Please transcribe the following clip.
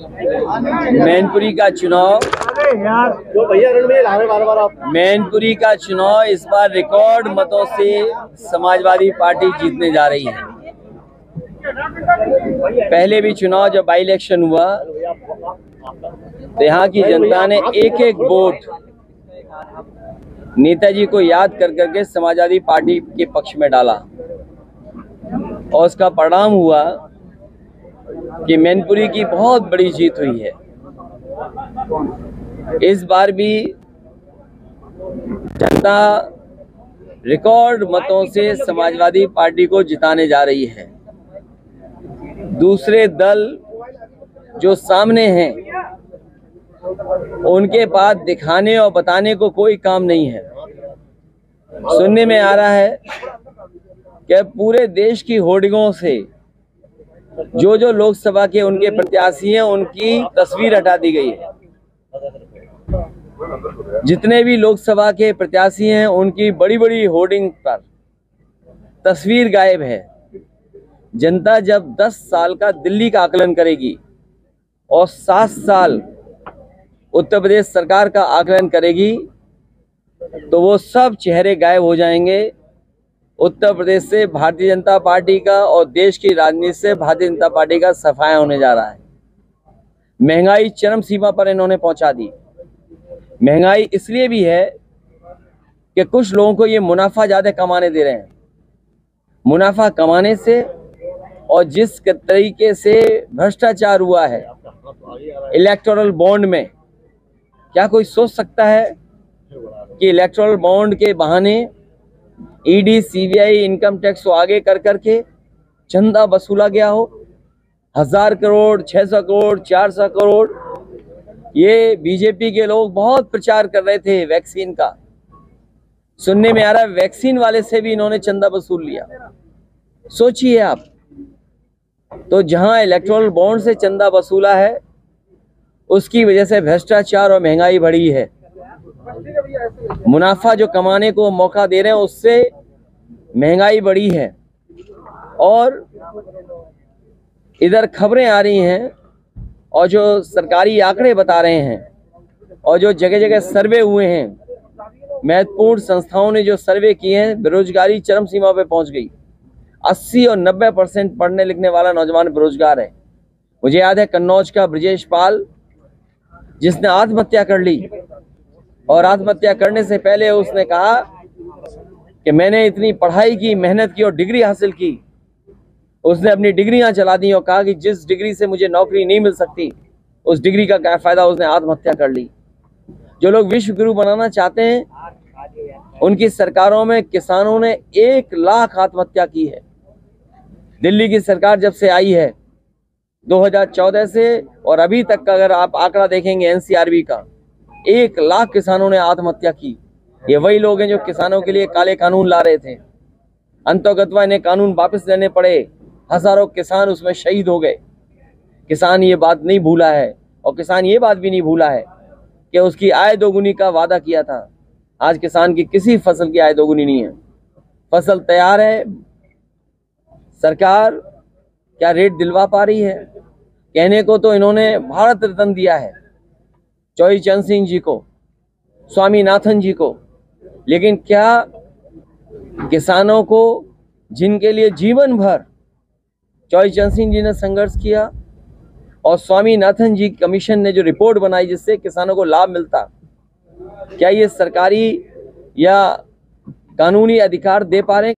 मैनपुरी का चुनाव मैनपुरी का चुनाव इस बार रिकॉर्ड मतों से समाजवादी पार्टी जीतने जा रही है। पहले भी चुनाव जब बाई इलेक्शन हुआ तो यहाँ की जनता ने एक एक वोट नेताजी को याद कर करके समाजवादी पार्टी के पक्ष में डाला और उसका परिणाम हुआ कि मैनपुरी की बहुत बड़ी जीत हुई है। इस बार भी जनता रिकॉर्ड मतों से समाजवादी पार्टी को जिताने जा रही है। दूसरे दल जो सामने हैं उनके पास दिखाने और बताने को कोई काम नहीं है। सुनने में आ रहा है कि पूरे देश की होर्डिंगों से जो लोकसभा के उनके प्रत्याशी हैं उनकी तस्वीर हटा दी गई है। जितने भी लोकसभा के प्रत्याशी हैं उनकी बड़ी बड़ी होर्डिंग पर तस्वीर गायब है। जनता जब 10 साल का दिल्ली का आकलन करेगी और 7 साल उत्तर प्रदेश सरकार का आकलन करेगी तो वो सब चेहरे गायब हो जाएंगे। उत्तर प्रदेश से भारतीय जनता पार्टी का और देश की राजनीति से भारतीय जनता पार्टी का सफाया होने जा रहा है। महंगाई चरम सीमा पर इन्होंने पहुंचा दी। महंगाई इसलिए भी है कि कुछ लोगों को ये मुनाफा ज़्यादा कमाने दे रहे हैं। मुनाफा कमाने से और जिस तरीके से भ्रष्टाचार हुआ है इलेक्टोरल बॉन्ड में, क्या कोई सोच सकता है कि इलेक्टोरल बॉन्ड के बहाने ईडी, सीबीआई, इनकम टैक्स को आगे कर करके चंदा वसूला गया हो? 1000 करोड़, 600 करोड़, 400 करोड़। ये बीजेपी के लोग बहुत प्रचार कर रहे थे वैक्सीन का। सुनने में आ रहा है वैक्सीन वाले से भी इन्होंने चंदा वसूल लिया। सोचिए आप, तो जहां इलेक्टोरल बॉन्ड से चंदा वसूला है उसकी वजह से भ्रष्टाचार और महंगाई बढ़ी है। मुनाफा जो कमाने को मौका दे रहे हैं उससे महंगाई बढ़ी है। और इधर खबरें आ रही हैं और जो सरकारी आंकड़े बता रहे हैं और जो जगह जगह सर्वे हुए हैं, महत्वपूर्ण संस्थाओं ने जो सर्वे किए हैं, बेरोजगारी चरम सीमा पे पहुंच गई। 80 और 90% पढ़ने लिखने वाला नौजवान बेरोजगार है। मुझे याद है कन्नौज का ब्रजेश पाल जिसने आत्महत्या कर ली और आत्महत्या करने से पहले उसने कहा कि मैंने इतनी पढ़ाई की, मेहनत की और डिग्री हासिल की। उसने अपनी डिग्रियां चला दी और कहा कि जिस डिग्री से मुझे नौकरी नहीं मिल सकती उस डिग्री का क्या फायदा। उसने आत्महत्या कर ली। जो लोग विश्व गुरु बनाना चाहते हैं उनकी सरकारों में किसानों ने 1 लाख आत्महत्या की है। दिल्ली की सरकार जब से आई है 2014 से और अभी तक का अगर आप आंकड़ा देखेंगे एनसीआरबी का, 1 लाख किसानों ने आत्महत्या की। ये वही लोग हैं जो किसानों के लिए काले कानून ला रहे थे। अंतोगत्वा इन्हें कानून वापस लेने पड़े। हजारों किसान उसमें शहीद हो गए। किसान ये बात नहीं भूला है और किसान ये बात भी नहीं भूला है कि उसकी आय दोगुनी का वादा किया था। आज किसान की किसी फसल की आय दोगुनी नहीं है। फसल तैयार है, सरकार क्या रेट दिलवा पा रही है? कहने को तो इन्होंने भारत रत्न दिया है चौधरी चरण सिंह जी को, स्वामीनाथन जी को, लेकिन क्या किसानों को जिनके लिए जीवन भर चौधरी चरण सिंह जी ने संघर्ष किया और स्वामीनाथन जी कमीशन ने जो रिपोर्ट बनाई जिससे किसानों को लाभ मिलता, क्या ये सरकारी या कानूनी अधिकार दे पा रहे हैं?